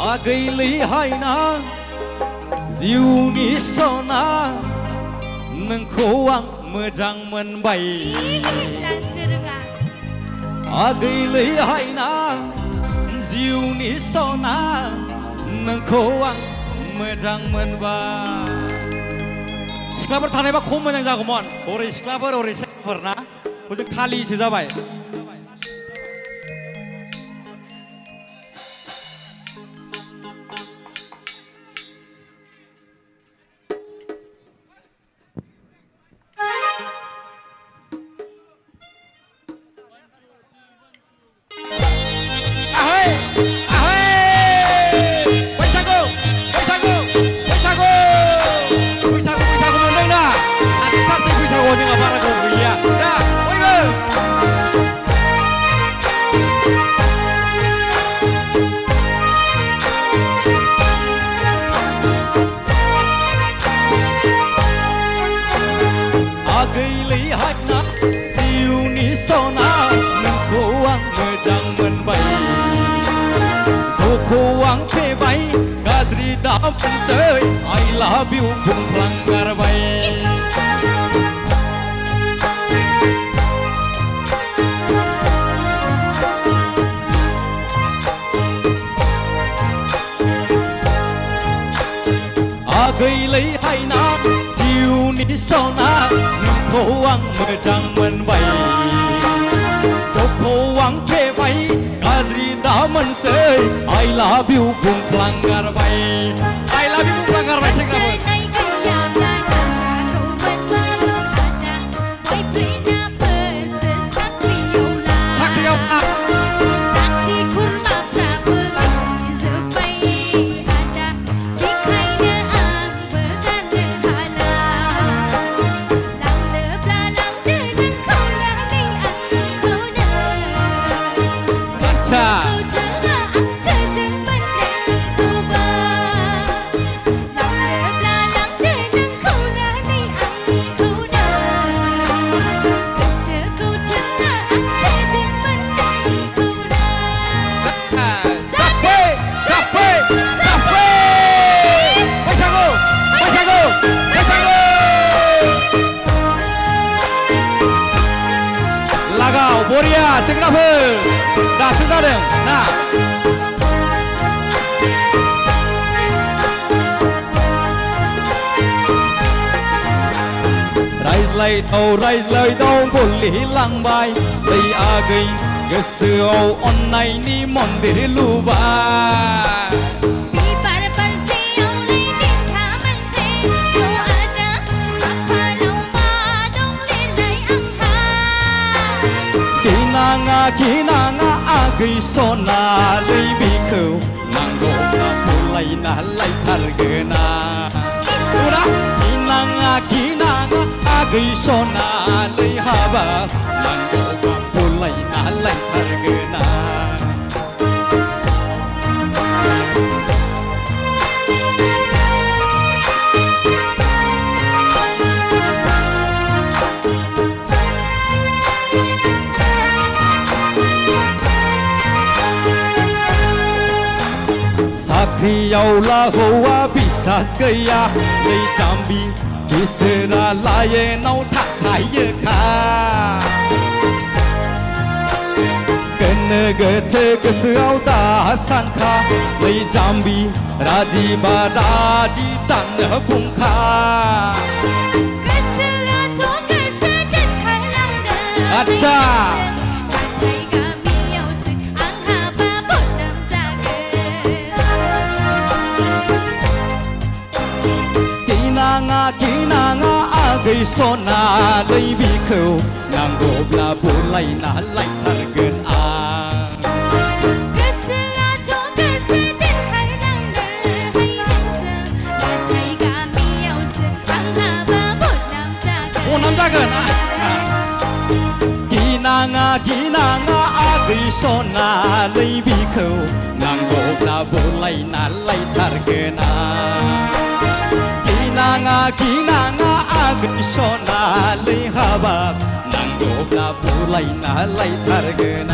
आगैलै हायना जिउनि सना नोंखौ आं मोजां मोनबाय आगैलै हायना जिउनि सना नोंखौ आं मोजां मोनबाय सिख्लाफोर थानायबा खम मोजां जागौमोन हरै सिख्लाफोर हरै सेंग्राफोर ना हजों खालिसो जाबाय जोंहा बारा गोबाव गैया दा बयबो आगैलै हायना जिउनि सना नोंखौ आं मोजां मोनबाय जौखौ आं फेबाय गाज्रि दामोनसै I love you बुंफ्लांगारबाय आगैलै हायना जिउनि सना नोंखौ आं मोजां मोनबाय जौखौ आं फेबाय गाज्रि दामोनसै I love you बुंफ्लांगारबाय I love you बुंफ्लांगारबाय सेंग्राफोर बरिया सेंग्राफोर दासो जादों ना रायज्लायदाव गलिलांबाय दै आगै गोसोआव अननायनि मन्दिर लुबाय गिनाङा आगै सनालै बिखौ नांगौब्ला बुलायना लायथारगोन गिनाङा आगै सनालै हाबा नांगौब्ला बुलायना लायथारगोन साख्रियावला हौवा बिसास गैया दै जाम्बि बिसोरा लायेनाव थाखायोखा गोनो गोथो गोसोआव दा सानखा दै जाम्बि राजि बादाजि दांनो बुंखा आच्छा गिनाङा आगै सनालै बिखौ नांगौब्ला बुलायना लायथारगोन बनाम जागोन गिनाङा आगै सनालै बिखौ नांगौब्ला बुलायना लायथारगोन गिनाङा आगै सनालै हाबाब नांगौब्ला बुलायना लायथारगोन